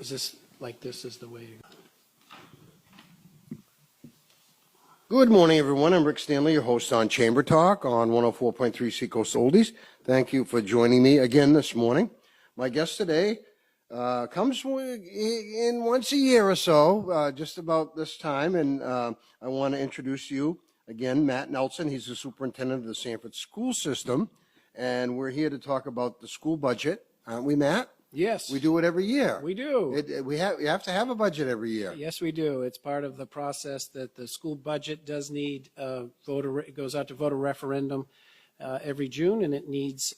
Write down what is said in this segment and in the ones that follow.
Is this like this is the way to go? Good morning, everyone. I'm Rick Stanley, your host on Chamber Talk on 104.3 Seacoast Oldies. Thank you for joining me again this morning. My guest today comes in once a year or so, just about this time, and I want to introduce you again, Matt Nelson. He's the superintendent of the Sanford school system, and we're here to talk about the school budget, aren't we, Matt? Yes. We do it every year. We do. We have to have a budget every year. Yes, we do. It's part of the process that the school budget does need it goes out to voter referendum every June, and it needs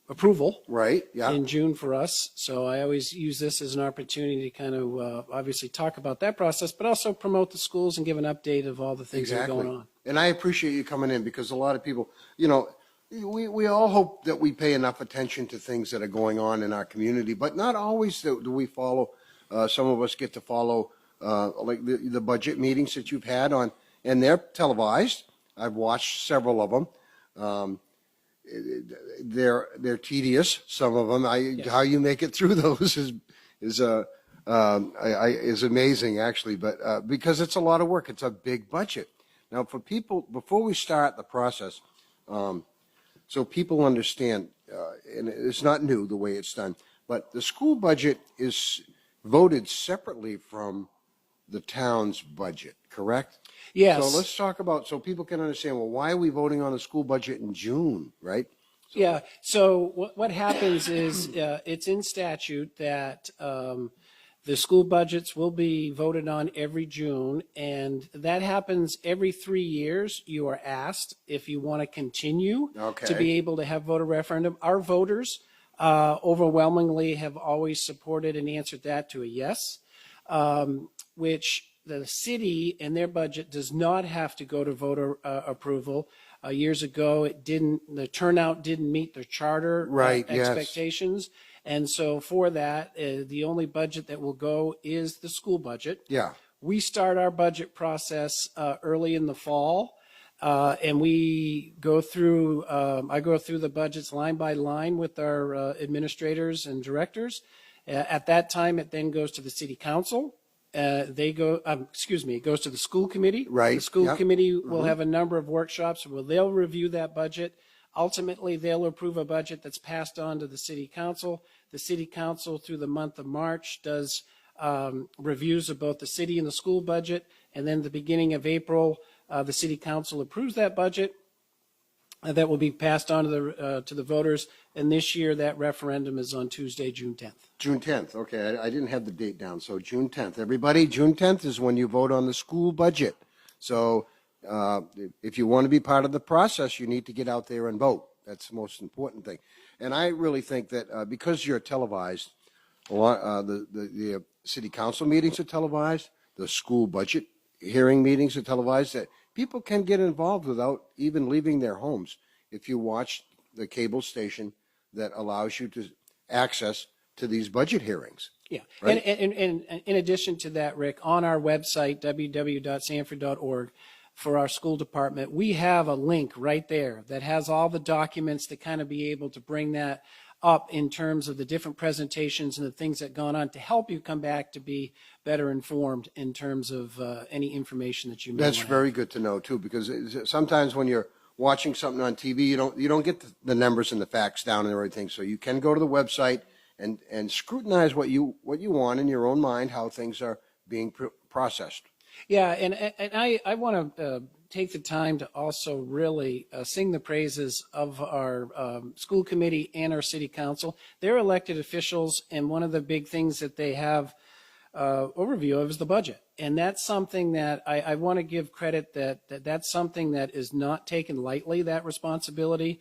approval Right, yeah. in June for us. So I always use this as an opportunity to kind of obviously talk about that process, but also promote the schools and give an update of all the things that are going on. And I appreciate you coming in because a lot of people, you know, we all hope that we pay enough attention to things that are going on in our community, but not always do we follow. Some of us get to follow like the budget meetings that you've had on, and they're televised. I've watched several of them. They're tedious. Some of them. Yes. How you make it through those is amazing, actually. But because it's a lot of work, it's a big budget. Now, for people, before we start the process, so people understand, and it's not new the way it's done, but the school budget is voted separately from the town's budget, correct? Yes. So let's talk about, so people can understand, well, why are we voting on the school budget in June, right? Yeah. So what happens is it's in statute that the school budgets will be voted on every June, and that happens every 3 years. You are asked if you want to continue to be able to have voter referendum. Our voters overwhelmingly have always supported and answered that to a yes, which the city and their budget does not have to go to voter approval. Years ago, the turnout didn't meet their charter expectations. Yes. And so for that, the only budget that will go is the school budget. Yeah. We start our budget process early in the fall, and we go through, I go through the budgets line by line with our administrators and directors. At that time, it then goes to the city council. It goes to the school committee. Right. The school committee will have a number of workshops where they'll review that budget. Ultimately, they'll approve a budget that's passed on to the city council. The city council, through the month of March, does reviews of both the city and the school budget. And then the beginning of April, the city council approves that budget. That will be passed on to the voters. And this year, that referendum is on Tuesday, June 10th. June 10th. Okay, I didn't have the date down. So June 10th. Everybody, June 10th is when you vote on the school budget. So if you want to be part of the process, you need to get out there and vote. That's the most important thing. And I really think that because you're televised, a lot, the city council meetings are televised, the school budget hearing meetings are televised, that people can get involved without even leaving their homes if you watch the cable station that allows you to access to these budget hearings. Yeah, right? And in addition to that, Rick, on our website, www.sanford.org, for our school department, we have a link right there that has all the documents to kind of be able to bring that up in terms of the different presentations and the things that have gone on to help you come back to be better informed in terms of any information that you may That's want very good to know too, because sometimes when you're watching something on TV, you don't get the numbers and the facts down and everything. So you can go to the website and scrutinize what you want in your own mind, how things are being processed. Yeah, and I want to take the time to also really sing the praises of our school committee and our city council. They're elected officials, and one of the big things that they have overview of is the budget. And that's something that I want to give credit that's something that is not taken lightly, that responsibility.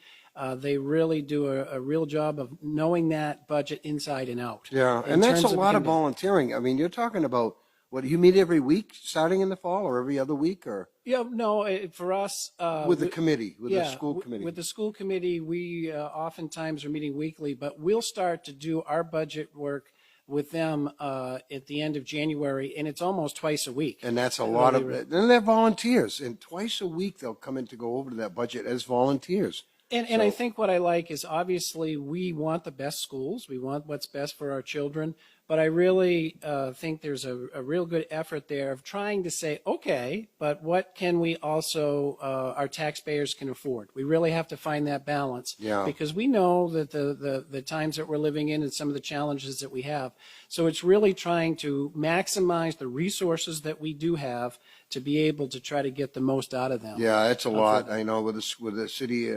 They really do a real job of knowing that budget inside and out. Yeah, and that's a lot of volunteering. I mean, you're talking about, what, do you meet every week starting in the fall or every other week? Or Yeah, no, for us. With the committee, with the school committee. With the school committee, we oftentimes are meeting weekly, but we'll start to do our budget work with them at the end of January, and it's almost twice a week. And that's a lot of, and they're volunteers, and twice a week they'll come in to go over to that budget as volunteers. And I think what I like is obviously we want the best schools. We want what's best for our children. But I really think there's a real good effort there of trying to say, okay, but what can we also, our taxpayers can afford? We really have to find that balance. Yeah. Because we know that the times that we're living in and some of the challenges that we have. So it's really trying to maximize the resources that we do have to be able to try to get the most out of them. Yeah, it's a lot. I know with the city,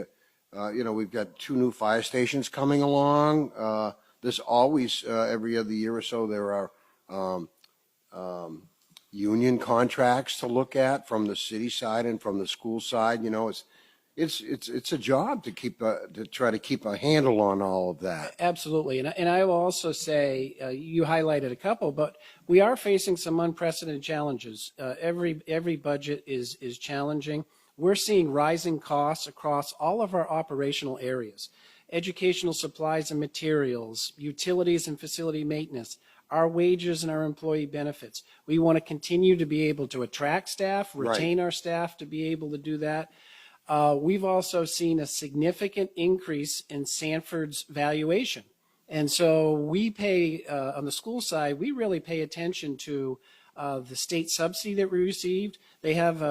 we've got 2 new fire stations coming along. There's always, every other year or so, there are union contracts to look at from the city side and from the school side. It's a job to try to keep a handle on all of that. Absolutely. And I will also say, you highlighted a couple, but we are facing some unprecedented challenges. Every budget is challenging. We're seeing rising costs across all of our operational areas. Educational supplies and materials, utilities and facility maintenance, our wages and our employee benefits. We want to continue to be able to attract staff, retain our staff to be able to do that. We've also seen a significant increase in Sanford's valuation. And so we pay, on the school side, we really pay attention to the state subsidy that we received. They have,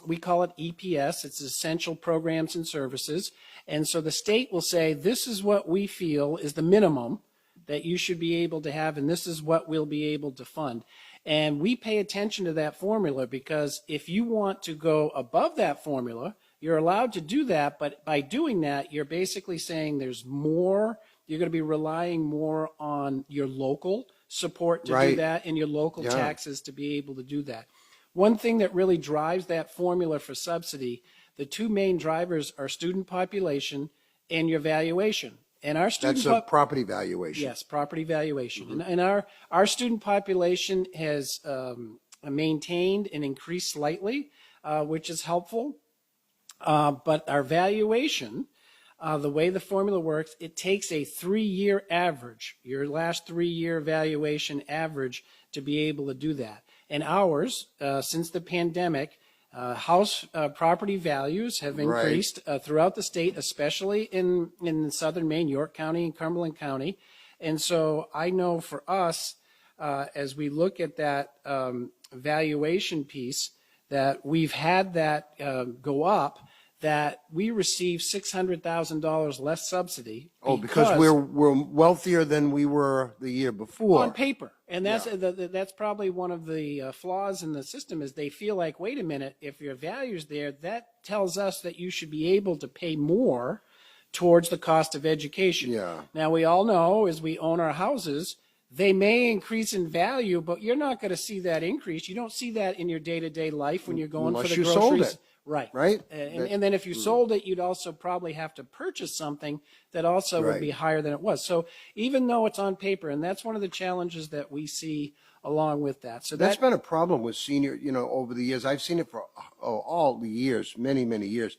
we call it EPS, it's Essential Programs and Services. And so the state will say, this is what we feel is the minimum that you should be able to have, and this is what we'll be able to fund. And we pay attention to that formula because if you want to go above that formula, you're allowed to do that, but by doing that, you're basically saying there's more, you're going to be relying more on your local support to do that and your local taxes to be able to do that. One thing that really drives that formula for subsidy, the 2 main drivers are student population and your valuation. And our student That's a property valuation. Yes, property valuation. And our student population has maintained and increased slightly, which is helpful. But our valuation, the way the formula works, it takes a 3-year average, your last 3-year valuation average, to be able to do that. And ours, since the pandemic, house property values have increased throughout the state, especially in southern Maine, York County and Cumberland County. And so I know for us, as we look at that valuation piece, that we've had that go up, that we receive $600,000 less subsidy. Because we're wealthier than we were the year before. On paper. And that's probably one of the flaws in the system is they feel like, wait a minute, if your value's there, that tells us that you should be able to pay more towards the cost of education. Yeah. Now, we all know as we own our houses, they may increase in value, but you're not going to see that increase. You don't see that in your day-to-day life when you're going Unless for the you groceries. sold it. Right. And then if you sold it, you'd also probably have to purchase something that also would be higher than it was. So even though it's on paper, and that's one of the challenges that we see along with that. So that's been a problem with senior, over the years. I've seen it for all the years, many, many years,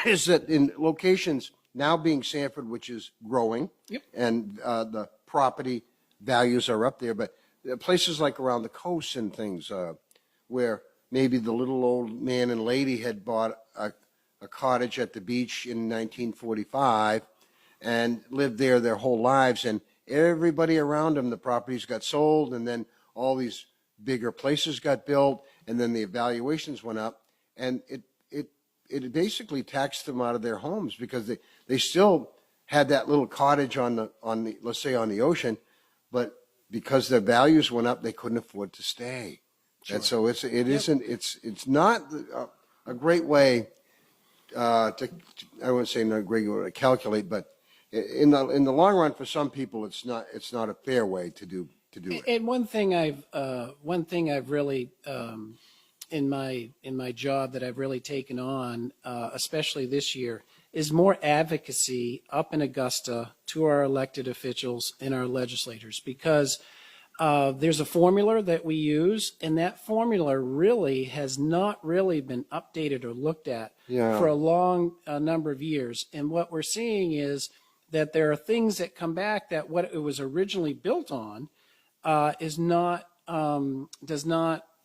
is that in locations now being Sanford, which is growing, and the property values are up there, but places like around the coast and things where maybe the little old man and lady had bought a cottage at the beach in 1945 and lived there their whole lives, and everybody around them, the properties got sold, and then all these bigger places got built, and then the valuations went up, and it basically taxed them out of their homes because they still had that little cottage on the let's say on the ocean, but because their values went up, they couldn't afford to stay. And so it's not a great way I wouldn't say not a great way to calculate, but in the long run, for some people, it's not a fair way to do it. And one thing I've really in my job that I've really taken on, especially this year, is more advocacy up in Augusta to our elected officials and our legislators, because there's a formula that we use, and that formula really has not really been updated or looked at for a long number of years. And what we're seeing is that there are things that come back that what it was originally built on does not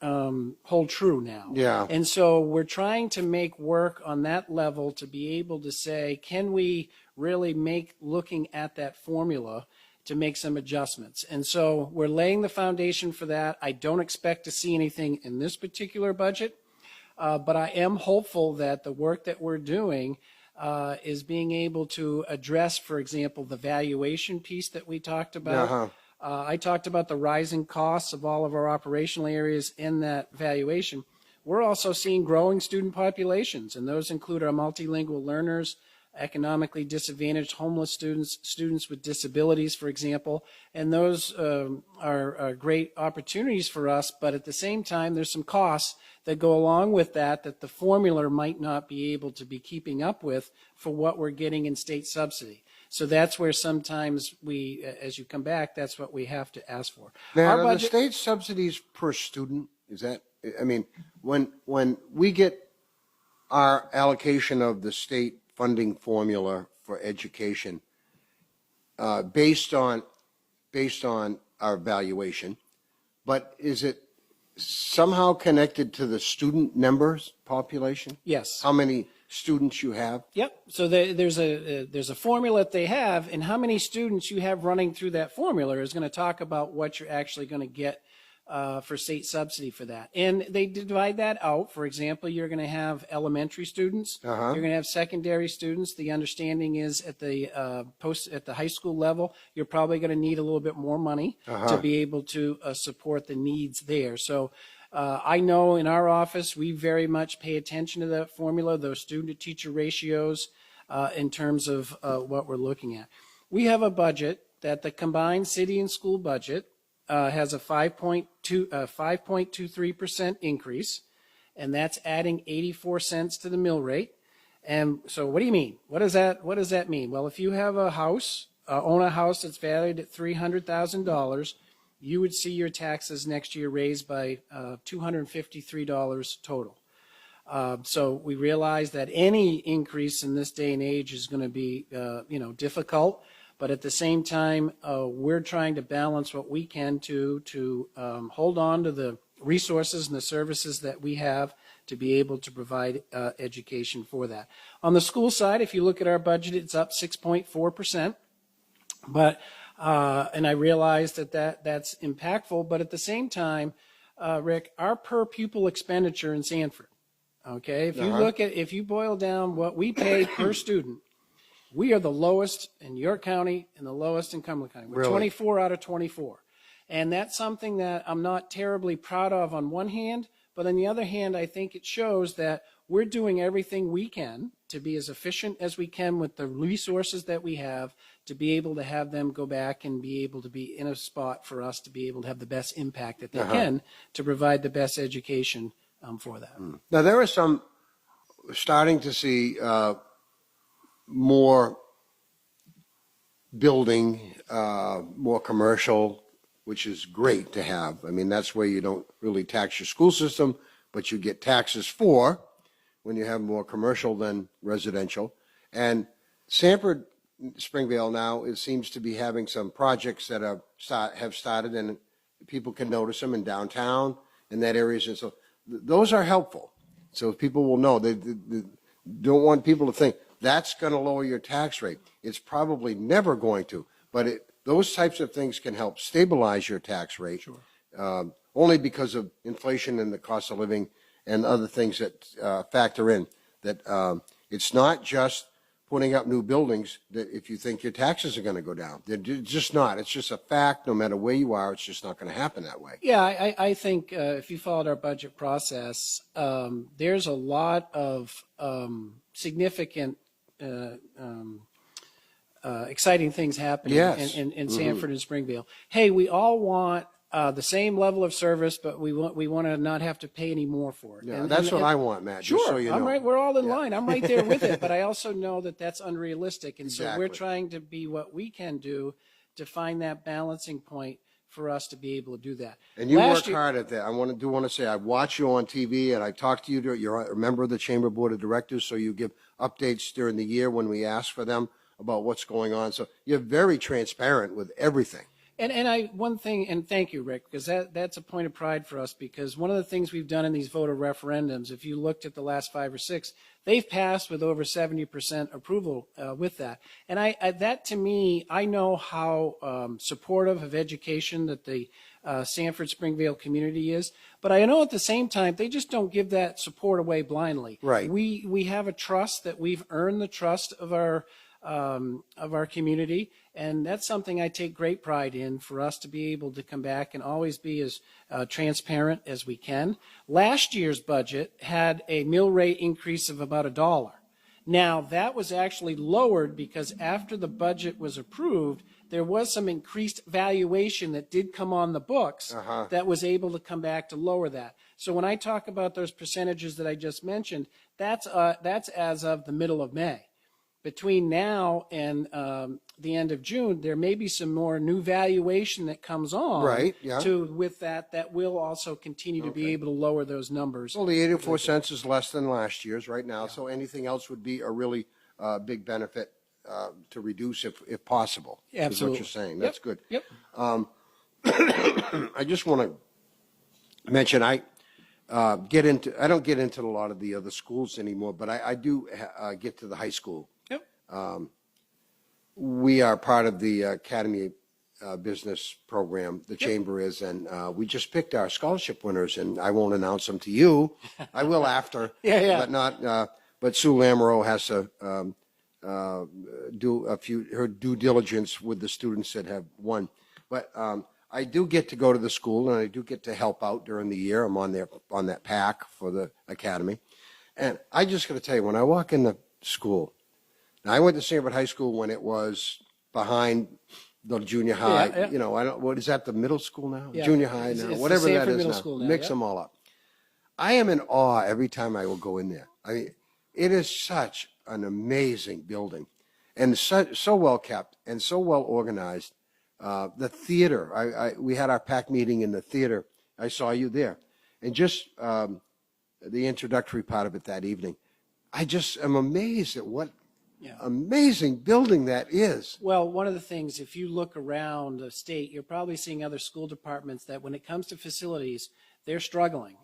hold true now. Yeah. And so we're trying to make work on that level to be able to say, can we really make looking at that formula to make some adjustments? And so we're laying the foundation for that. I don't expect to see anything in this particular budget, but I am hopeful that the work that we're doing is being able to address, for example, the valuation piece that we talked about. Uh-huh. I talked about the rising costs of all of our operational areas in that valuation. We're also seeing growing student populations, and those include our multilingual learners, economically disadvantaged homeless students, students with disabilities, for example, and those are great opportunities for us, but at the same time, there's some costs that go along with that the formula might not be able to be keeping up with for what we're getting in state subsidy. So that's where sometimes we, as you come back, that's what we have to ask for. Now, are the state subsidies per student? Is that, I mean, when we get our allocation of the state funding formula for education based on our valuation, but is it somehow connected to the student numbers population? Yes. How many students you have? Yep. So there's a formula that they have, and how many students you have running through that formula is going to talk about what you're actually going to get for state subsidy for that. And they divide that out. For example, you're going to have elementary students. You're going to have secondary students. The understanding is at the at the high school level, you're probably going to need a little bit more money to be able to support the needs there. So I know in our office, we very much pay attention to that formula, those student-to-teacher ratios in terms of what we're looking at. We have a budget that the combined city and school budget has a 5.23% increase, and that's adding 84 cents to the mill rate. And so what do you mean? What does that mean? Well, if you have a house, own a house that's valued at $300,000, you would see your taxes next year raised by $253 total. So we realize that any increase in this day and age is going to be, difficult. But at the same time, we're trying to balance what we can to hold on to the resources and the services that we have to be able to provide education for that. On the school side, if you look at our budget, it's up 6.4%. But and I realize that's impactful. But at the same time, Rick, our per pupil expenditure in Sanford, okay, if you boil down what we pay per student, we are the lowest in York County and the lowest in Cumberland County. We're 24 out of 24. And that's something that I'm not terribly proud of on one hand, but on the other hand, I think it shows that we're doing everything we can to be as efficient as we can with the resources that we have to be able to have them go back and be able to be in a spot for us to be able to have the best impact that they can to provide the best education for that. Now, there are some starting to see more building, more commercial, which is great to have. I mean, that's where you don't really tax your school system, but you get taxes for when you have more commercial than residential. And Sanford, Springvale now, it seems to be having some projects that have started, and people can notice them in downtown and that areas. And so those are helpful. So people will know. They don't want people to think that's going to lower your tax rate. It's probably never going to, but those types of things can help stabilize your tax rate. Sure. Only because of inflation and the cost of living and other things that factor in. That it's not just putting up new buildings that if you think your taxes are going to go down. They're just not. It's just a fact. No matter where you are, it's just not going to happen that way. Yeah, I think if you followed our budget process, there's a lot of significant exciting things happening in Sanford and Springvale. Hey, we all want the same level of service, but we want to not have to pay any more for it. Yeah, that's what I want, Matt. Sure, just so you know. I'm right. We're all in line. I'm right there with it, but I also know that that's unrealistic, and so we're trying to be what we can do to find that balancing point for us to be able to do that. And you work hard at that. I want to say I watch you on TV, and I talk to you. You're a member of the Chamber Board of Directors, so you give updates during the year when we ask for them about what's going on. So you're very transparent with everything. One thing, and thank you, Rick, because that's a point of pride for us, because one of the things we've done in these voter referendums, if you looked at the last 5 or 6, they've passed with over 70% approval with that. And that to me, I know how supportive of education that the Sanford Springvale community is, but I know at the same time, they just don't give that support away blindly. Right. We have a trust that we've earned the trust of our community, and that's something I take great pride in, for us to be able to come back and always be as transparent as we can. Last year's budget had a mill rate increase of about $1. Now, that was actually lowered because after the budget was approved, there was some increased valuation that did come on the books that was able to come back to lower that. So when I talk about those percentages that I just mentioned, that's as of the middle of May. Between now and the end of June, there may be some more new valuation that comes on. Right, yeah. With that will also continue to be able to lower those numbers. Well, the 84 cents is less than last year's right now, so anything else would be a really big benefit to reduce if possible. Absolutely. Is what you're saying. That's good. Yep. I just want to mention, I don't get into a lot of the other schools anymore, but I do get to the high school. Yep. We are part of the Academy Business Program, the Chamber is, and we just picked our scholarship winners, and I won't announce them to you. I will after. Yeah. But not. But Sue Lamoureux has to do her due diligence with the students that have won. But I do get to go to the school, and I do get to help out during the year. I'm on that PAC for the Academy, and I just got to tell you, when I walk in the school. Now, I went to Sanford High School when it was behind the junior high. Yeah. You know, what is that, the middle school now? Yeah. Junior high now, It's whatever the that Sanford is Middle now. School now, Mix yeah. them all up. I am in awe every time I will go in there. I mean, it is such an amazing building, and so well kept and so well organized. The theater, we had our PAC meeting in the theater. I saw you there, and just the introductory part of it that evening. I just am amazed at what amazing building that is. Well, one of the things, if you look around the state, you're probably seeing other school departments that when it comes to facilities, they're struggling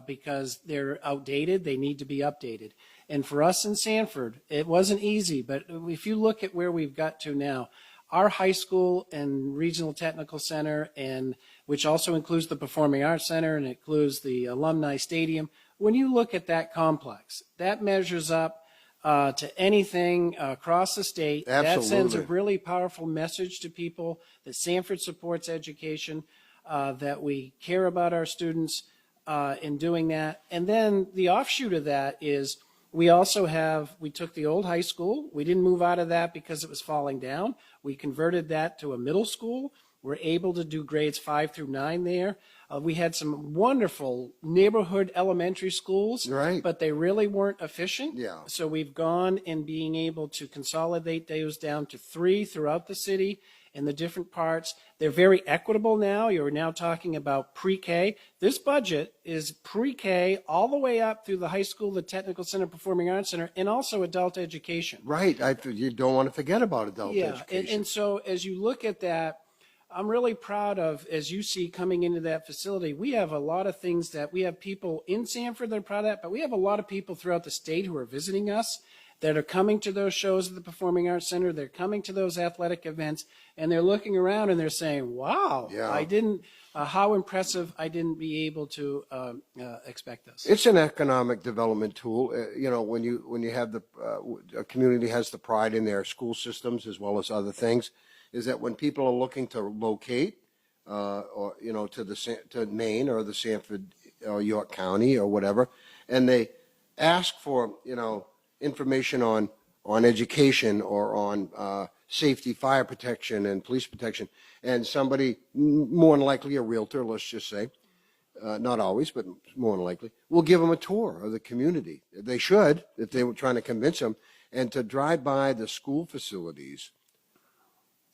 because they're outdated. They need to be updated. And for us in Sanford, it wasn't easy. But if you look at where we've got to now, our high school and regional technical center, and which also includes the Performing Arts Center and includes the Alumni Stadium, when you look at that complex, that measures up to anything across the state. Absolutely. That sends a really powerful message to people that Sanford supports education, that we care about our students in doing that. And then the offshoot of that is we took the old high school. We didn't move out of that because it was falling down. We converted that to a middle school. We're able to do grades 5 through 9 there. We had some wonderful neighborhood elementary schools, Right. but they really weren't efficient. Yeah. So we've gone and being able to consolidate those down to 3 throughout the city in the different parts. They're very equitable now. You're now talking about pre-K. This budget is pre-K all the way up through the high school, the Technical Center, Performing Arts Center, and also adult education. Right. You don't want to forget about adult education. And so as you look at that, I'm really proud of, as you see coming into that facility, we have a lot of things that we have people in Sanford that are proud of that, but we have a lot of people throughout the state who are visiting us that are coming to those shows at the Performing Arts Center. They're coming to those athletic events, and they're looking around and they're saying, wow, how impressive. I didn't be able to expect this. It's an economic development tool. You know, when you have a community has the pride in their school systems as well as other things, is that when people are looking to locate, or you know, to Maine or the Sanford or York County or whatever, and they ask for information on education or on safety, fire protection, and police protection, and somebody, more than likely a realtor, let's just say, not always, but more than likely, will give them a tour of the community. They should, if they were trying to convince them, and to drive by the school facilities.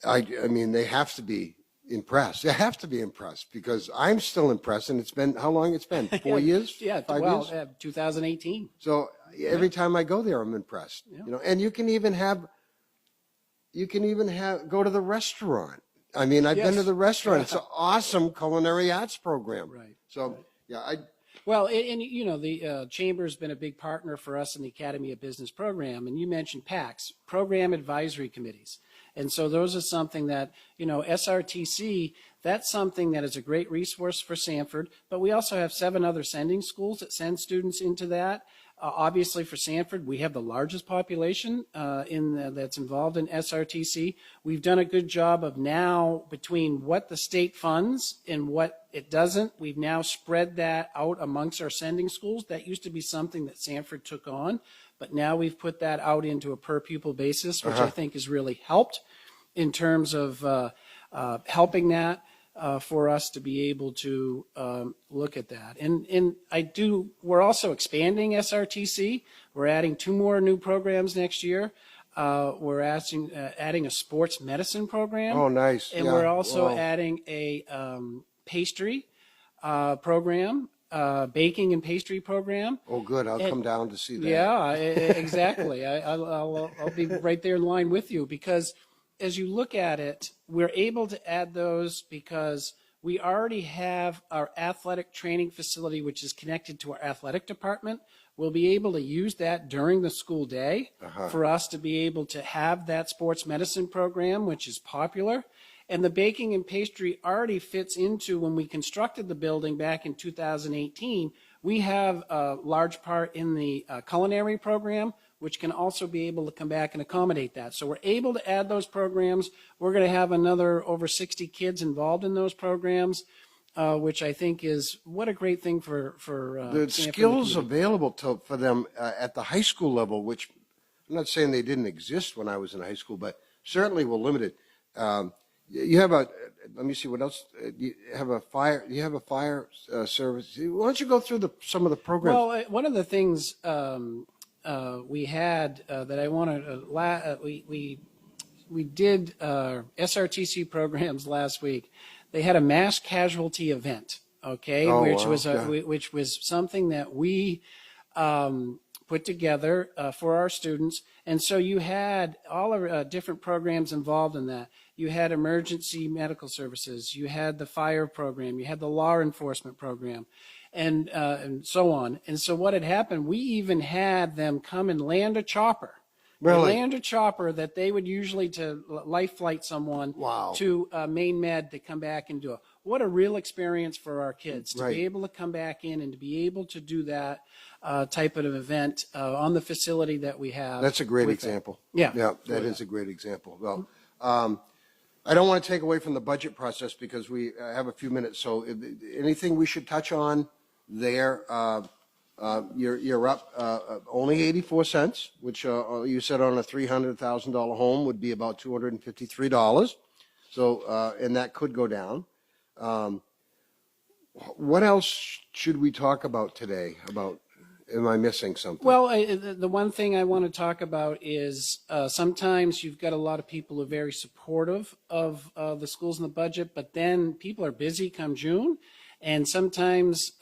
I mean, they have to be impressed. They have to be impressed because I'm still impressed, and it's been, how long it's been? 4 years? 5 years? 2018. So every time I go there, I'm impressed. And you can even go to the restaurant I mean, I've been Yes. to the restaurant. It's an awesome culinary arts program. Right. So, yeah, Well, and you know, the Chamber's been a big partner for us in the Academy of Business program, and you mentioned PACs, Program Advisory Committees. And so those are something that, you know, SRTC, that's something that is a great resource for Sanford, but we also have 7 other sending schools that send students into that. Obviously, for Sanford, we have the largest population that's involved in SRTC. We've done a good job of now, between what the state funds and what it doesn't, we've now spread that out amongst our sending schools. That used to be something that Sanford took on, but now we've put that out into a per pupil basis, which I think has really helped in terms of helping that. For us to be able to look at that. And we're also expanding SRTC. We're adding 2 more new programs next year. We're adding a sports medicine program. Oh, nice. And Yeah. we're also Wow. adding a pastry program, baking and pastry program. Oh, good. I'll come down to see that. Yeah, exactly. I'll be right there in line with you, because as you look at it, we're able to add those because we already have our athletic training facility, which is connected to our athletic department. We'll be able to use that during the school day for us to be able to have that sports medicine program, which is popular. And the baking and pastry already fits into, when we constructed the building back in 2018, we have a large part in the culinary program, which can also be able to come back and accommodate that. So we're able to add those programs. We're going to have another over 60 kids involved in those programs, which I think is what a great thing for The Sanford skills and the available for them at the high school level, which I'm not saying they didn't exist when I was in high school, but certainly were limited. You have let me see what else. You have a fire service. Why don't you go through some of the programs? Well, one of the things we had that I wanted we did SRTC programs last week. They had a mass casualty event, okay, Oh, which wow. was Yeah. which was something that we put together for our students. And so you had all our different programs involved in that. You had emergency medical services, you had the fire program, you had the law enforcement program, and so on. And so what had happened, we even had them come and land a chopper. Really? They land a chopper that they would usually to life flight someone Wow. to Maine Med to come back and do it. What a real experience for our kids to Right. be able to come back in and to be able to do that type of event on the facility that we have. That's a great with it. example. Yeah. Yeah, that is a great example. Well, I don't want to take away from the budget process because we have a few minutes. So anything we should touch on there? You're up only 84 cents, which you said on a $300,000 home would be about $253. So, and that could go down. What else should we talk about today? Am I missing something? Well, the one thing I want to talk about is sometimes you've got a lot of people who are very supportive of the schools and the budget, but then people are busy come June and sometimes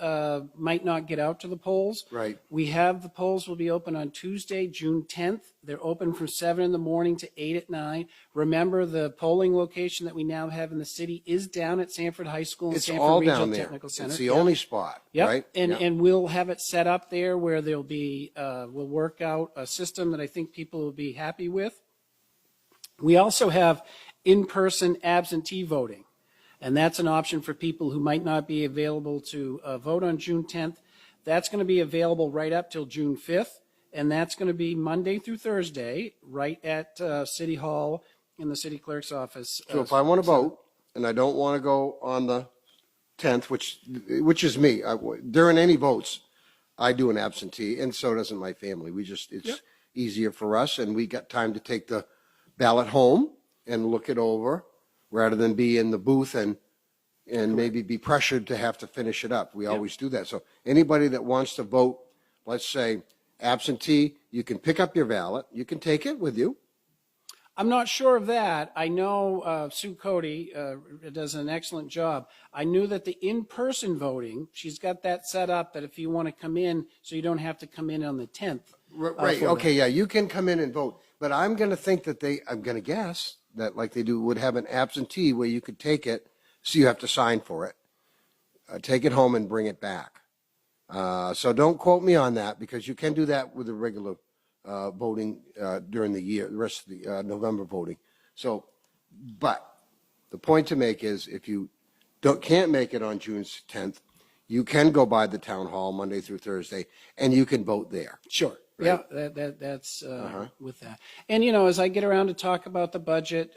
might not get out to the polls. Right. We have the polls will be open on Tuesday, June 10th. They're open from 7 in the morning to 8 at night. Remember, the polling location that we now have in the city is down at Sanford High School and It's Sanford all Regional down there. Technical Center. It's the Yep. only spot, Yep. right? And Yeah. and we'll have it set up there where there'll be we'll work out a system that I think people will be happy with. We also have in-person absentee voting, and that's an option for people who might not be available to vote on June 10th. That's going to be available right up till June 5th, and that's going to be Monday through Thursday, right at City Hall in the city clerk's office. So if I want to vote and I don't want to go on the 10th, which is me, during any votes, I do an absentee, and so doesn't my family. It's easier for us, and we got time to take the ballot home and look it over rather than be in the booth and maybe be pressured to have to finish it up. We always do that. So anybody that wants to vote, let's say absentee, you can pick up your ballot. You can take it with you. I'm not sure of that. I know Sue Cody does an excellent job. I knew that the in-person voting, she's got that set up that if you want to come in, so you don't have to come in on the 10th. Right. for Okay. that. Yeah. You can come in and vote, but I'm going to think that I'm going to guess that, like they do, would have an absentee where you could take it, so you have to sign for it, take it home and bring it back. So don't quote me on that, because you can do that with the regular voting during the year, the rest of the November voting. So, but the point to make is, if you can't make it on June 10th, you can go by the town hall Monday through Thursday, and you can vote there. Sure. Right. Yeah, that's with that. And, you know, as I get around to talk about the budget,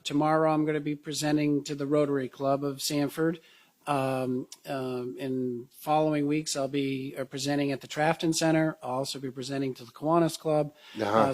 tomorrow I'm going to be presenting to the Rotary Club of Sanford. In following weeks, I'll be presenting at the Trafton Center. I'll also be presenting to the Kiwanis Club.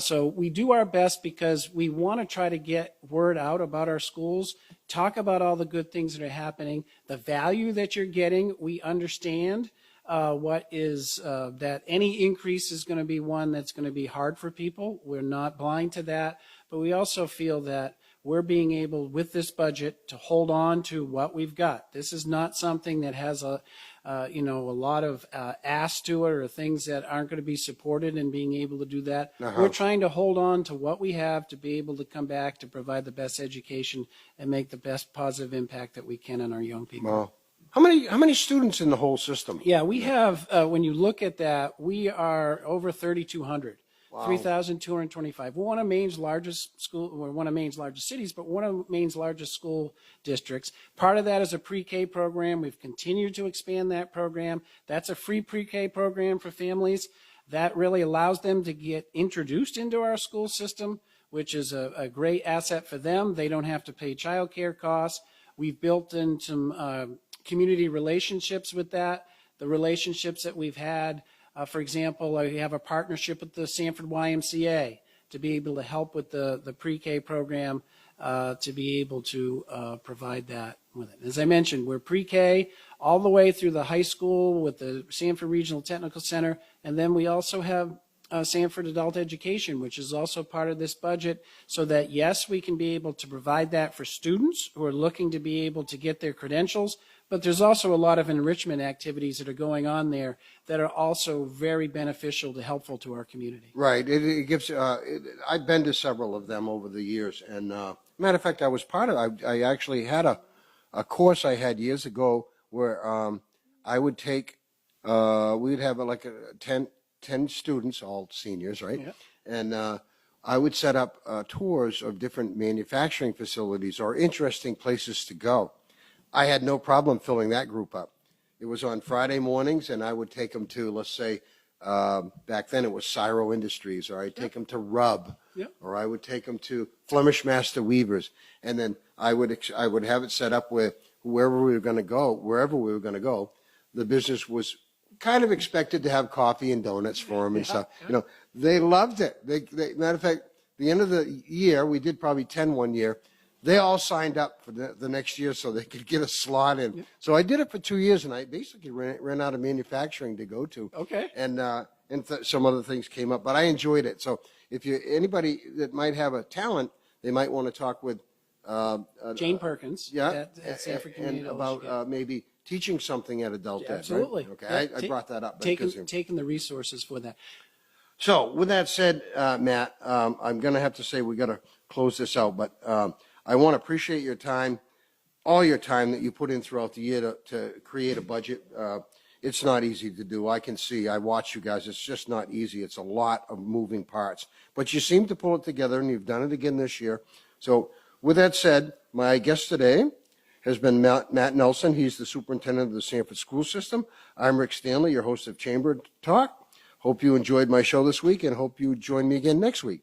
So we do our best, because we want to try to get word out about our schools, talk about all the good things that are happening, the value that you're getting. We understand what is that any increase is going to be one that's going to be hard for people. We're not blind to that, but we also feel that we're being able, with this budget, to hold on to what we've got. This is not something that has a lot of ask to it, or things that aren't going to be supported in being able to do that. We're trying to hold on to what we have to be able to come back to provide the best education and make the best positive impact that we can on our young people. Wow. How many students in the whole system? Yeah, we have, when you look at that, we are over 3,200. Wow. 3,225. We're one of Maine's largest school, we're one of Maine's largest cities, but one of Maine's largest school districts. Part of that is a pre-K program. We've continued to expand that program. That's a free pre-K program for families. That really allows them to get introduced into our school system, which is a great asset for them. They don't have to pay childcare costs. We've built in some community relationships with that. The relationships that we've had, for example, we have a partnership with the Sanford YMCA to be able to help with the pre-K program, to be able to provide that with it. As I mentioned, we're pre-K all the way through the high school with the Sanford Regional Technical Center, and then we also have Sanford Adult Education, which is also part of this budget, so that, yes, we can be able to provide that for students who are looking to be able to get their credentials, but there's also a lot of enrichment activities that are going on there that are also very beneficial to helpful to our community. Right. It gives. I've been to several of them over the years, and matter of fact, I was part of. I actually had a course I had years ago where I would take. We'd have like 10 students, all seniors, right? Yeah. And I would set up tours of different manufacturing facilities or interesting places to go. I had no problem filling that group up. It was on Friday mornings, and I would take them to, let's say, back then it was Cyro Industries, or I'd take them to Rub, or I would take them to Flemish Master Weavers, and then I would have it set up where wherever we were going to go, the business was kind of expected to have coffee and donuts for them and stuff. You know, they loved it. They matter of fact, the end of the year, we did probably 10 one year. They all signed up for the next year so they could get a slot in. So I did it for 2 years, and I basically ran out of manufacturing to go to. Okay. And some other things came up, but I enjoyed it. So if anybody that might have a talent, they might want to talk with Jane Perkins. At Sanford Community and about maybe teaching something at Adult Ed. Absolutely. Right? Okay, I brought that up. Taking the resources for that. So with that said, Matt, I'm going to have to say we got to close this out, but I want to appreciate your time, all your time that you put in throughout the year to create a budget. It's not easy to do. I can see, I watch you guys. It's just not easy. It's a lot of moving parts. But you seem to pull it together, and you've done it again this year. So with that said, my guest today has been Matt Nelson. He's the superintendent of the Sanford School System. I'm Rick Stanley, your host of Chamber Talk. Hope you enjoyed my show this week, and hope you join me again next week.